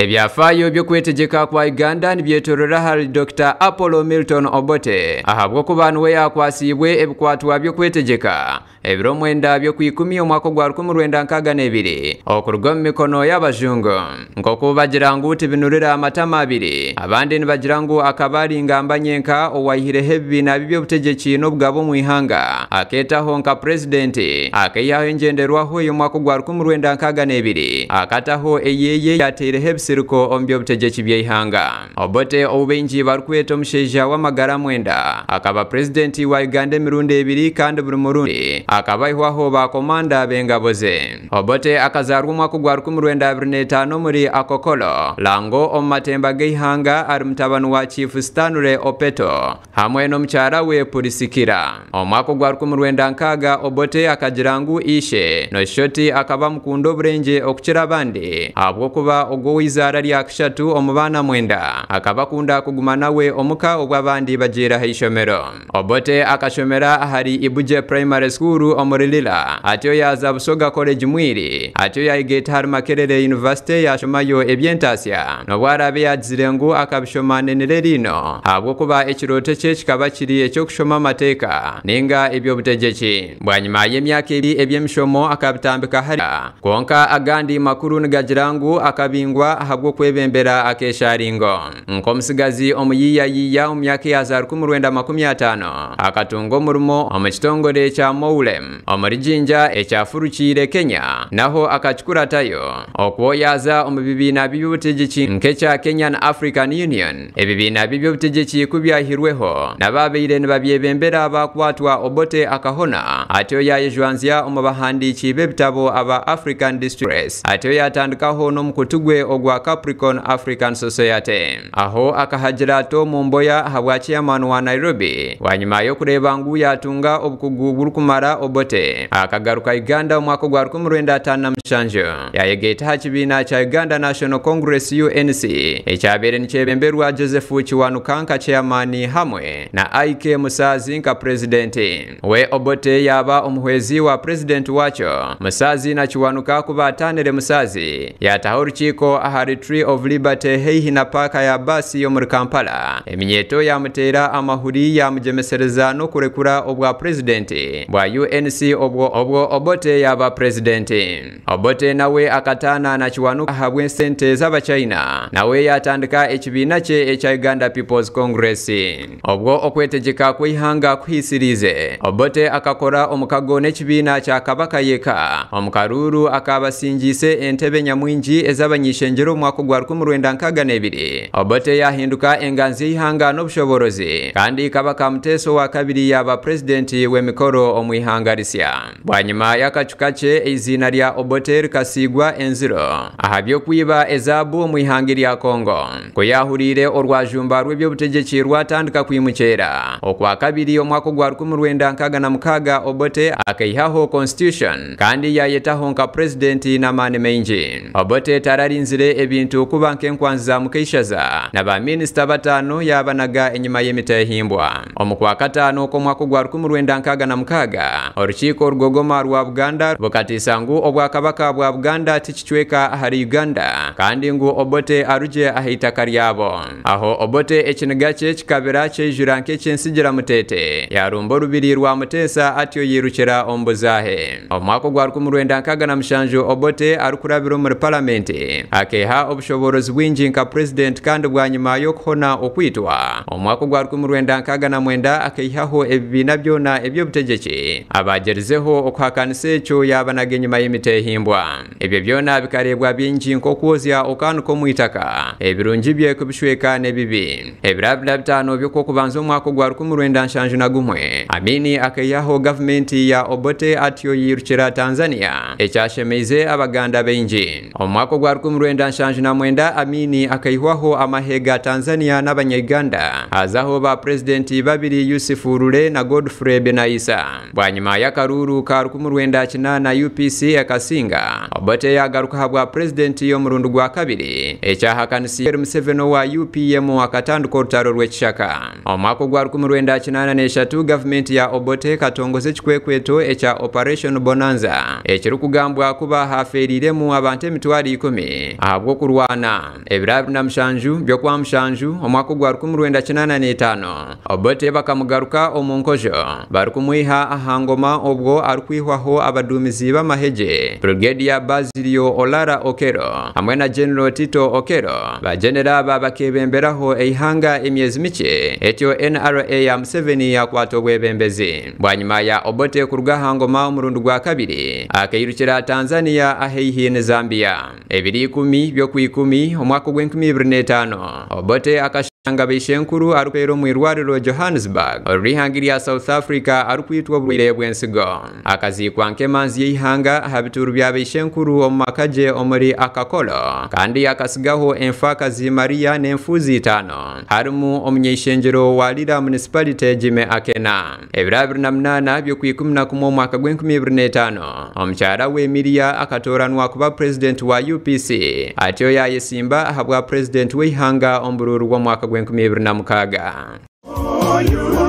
Ebyafaayo by'okwetegeka kwa Uganda nibyetorera hali Dr. Apollo Milton Obote ahabw'okuba niwe yakwasibwe ebikwatwa by'okwetegeka ebiro 9 by'okwikumi omwaka gwa 1962 okuruga mu mikono y'abazungu nk'oku bagira ngu tibinurira amatama 2 abandi nibagira ngu akabali ngambanyenka owayihireho ebibiina by'obutegeki n'obugabo mu ihanga aketaho nka pulezidenti akaihaho engenderwaho ey'omwaka gwa 1962 akataho eyeye yateereho ebisiriko omu by'obutegeki by'eihanga. Obote obubengi barikweta omushaija w'amagara 9 akaba pulezidenti wa Uganda emirundi 2 kandi buri murundi akabaihwaho bakomanda b'engabo ze. Obote akazarwa omwaka gwa 1925 muri Akokolo Lango omu matemba g'eihanga ari mutabani wa Chief Stanley Opeto hamwe n'omukyara we Purisikira. Omwaka gwa 1960 Obote akagira ngu ishe noshoti akaba mukunda oburenje okukira abandi habw'okuba ogw'izara lya kishatu omu baana 9 akaba akunda kuguma nawe omuka ogw'abandi bagira haishomero. Obote akashomera ahari Ibuje Primary School omurilila atyo yaza Busoga College Mwiri atyo yayigeta hari Makerere University yashomayo ebyentasya nobwarabe yagizire ngu akabishomanenere lino habw'okuba ekiroto kye kikaba kiri ekyokushoma amateeka ninga eby'obutegeki. Bwanyuma y'emyaka eby'emishomo akabitambika hari konka agandi makuru nigagira ngu akabingwa habw'okwebembera akesharingo nk'omusigazi omuyiyayiya omu myaka ya 1950 akatunga omurimo omu kitongole kya Moulem omuri Jinja ekyafurukire Kenya naho akakikuratayo okwoyaza omu bibiina by'obutegeki nk'ekya Kenyan African Union. Ebibiina by'obutegeki kubyahirweho nababeire nibabyebembera bakwatwa Obote akahona atyo yayejwanzya omu bahandiki b'ebitabo aba African Distress atyo yatandikaho n'omukutugwe ogwa Capricorn African Society aho akahagira to mu mboya habwa chairman wa Nairobi wanyuma yo kureba ngu yatunga obukugu burukumara Obote akagaruka Uganda omwaka gwa 1957 yayegeta hakibiina kya Uganda National Congress UNC ekyabere nikyebemberwa Joseph Kiwanuka chairman hamwe na Ike Musazi nka presidenti. We Obote yaba omuhwezi wa president wacho Musazi na Kiwanuka kuba atanire Musazi yataho urukiko ahari Tree of Liberty heihi na paka ya basi yo muri Kampala eminyeto yamutera amahuri yamugemesereza no kurekura obwa presidenti bwa UNC obwo Obote yaba presidenti. Obote nawe akatana na Kiwanuka ahabwe sente z'Abachina nawe yatandika ekibiina kye ekya Uganda People's Congress obwo okwetegeka kw'ihanga kuhisirize. Obote akakora omukago n'ekibiina kya Kabaka yeka omukaruru akabasingise entebe nyamwingi ez'abanyishenjero omwaka gwa 1962. Obote yahinduka enganzi y'ihanga n'obushoborozi kandi Kabaka Muteso wa kabiri yaba presidenti w'emikoro omu ihanga risya. Bwanyuma y'akacuka kye izina lya Obote rikasigwa enziro ahabyo kwiba ezabu omu ihanga lya Kongo kuyahurire orwajumba rw'ebyobutegeki rwatandika kwimukera okwa kabiri omwaka gwa 1966 Obote akaihaho constitution kandi yayetaho nka presidenti n'amani mengi. Obote tararinzire ebintu kuba nk'enkwanzi mukeishaza na ba minister batano yabanaga enyuma y'emitehimbwa. Omukwa katano k'omwaka gwa 1966 orukiko rwogoma rwa Buganda bukatisa ngu obwakabaka bwa Buganda tikichweka hari Uganda kandi ngu Obote aruje ahitaka ryabo. Aho Obote ekiniga kye kikabera kyejura nk'ekyensigira mutete yarumbo rubiri rwa Mutesa atyo yirukira ombuzahe. Omwaka gwa 1967 Obote arukurabiro muri parliament akeha obushoborozi bwingi nka president kandi bwanyuma yo kuhona okwitwa omwaka gwa 1969 akaihaho ebibiina byona eby'obutegeki abagerizeho okuhakanisa ekyo yabanaga enyuma y'emitehimbwa. Ebyo byona bikarebwa bingi nk'okwozya okanuko mwitaka ebirungi bye kubishweka n'ebibi. Ebirabira bitano by'okubanza omwaka gwa 1971 Amini akaihaho gavumenti ya Obote atyo yirukira Tanzania ekyashemeize abaganda bengi. Omwaka gwa 1979 Amini akaihwaho amahega Tanzania n'abanyaganda azaho ba presidenti babiri Yusuf Rule na Godfrey Benaisa. Bwanyuma y'akaruru ka 1998 UPC akasinga Obote yagaruka habwa presidenti yo murundu gwa kabiri ekyahakanisiye Museveni wa UPM akatanduka orutaro rw'ekishaka. Omwaka gwa 1983 gavumenti ya Obote katongoze ekikwekweto ekya Operation Bonanza ekiri kugambwa kuba haferiremu abantu emitwalo 10 ahabwo habwo kurwana ebirabiri na mushanju byo kwa mushanju omwaka gwa 1985 Obote bakamugaruka omunkojo barikumwiha ahangoma obwo arikwihwaho abadumizi b'amaheje Brigadier Basilio Olara Okero hamwe na General Tito Okero bagenera babakebemberaho eihanga emyezi mike etyo NRA ya Museveni yakwato bwebembezi bwanyuma ya Obote kuruga hangoma omurundu gwa kabiri akayirukira Tanzania aheihi ne Zambia ebiri 10 byo ku 10 omwaka gwa 2025 Obote akashanga bishenkuru arupero mu irwariro Johannesburg orihangiriya South Africa arukwitwa bwire bwensigo akazikwa nkemanzi y'ihanga habituru bya bishenkuru omakaje omuri akakolo kandi akasigaho enfakazi Maria n'emfuzi 5 harimu omunyeshenjero walira municipality Jime Akena ebirabiri na 8 byo ku 11 omwaka gwa 2025 omukyara we Emilia akatoranwa kuba president wa UPC atyo yayesimba habwa president w'ihanga ombururu wa mwaka gwa 2026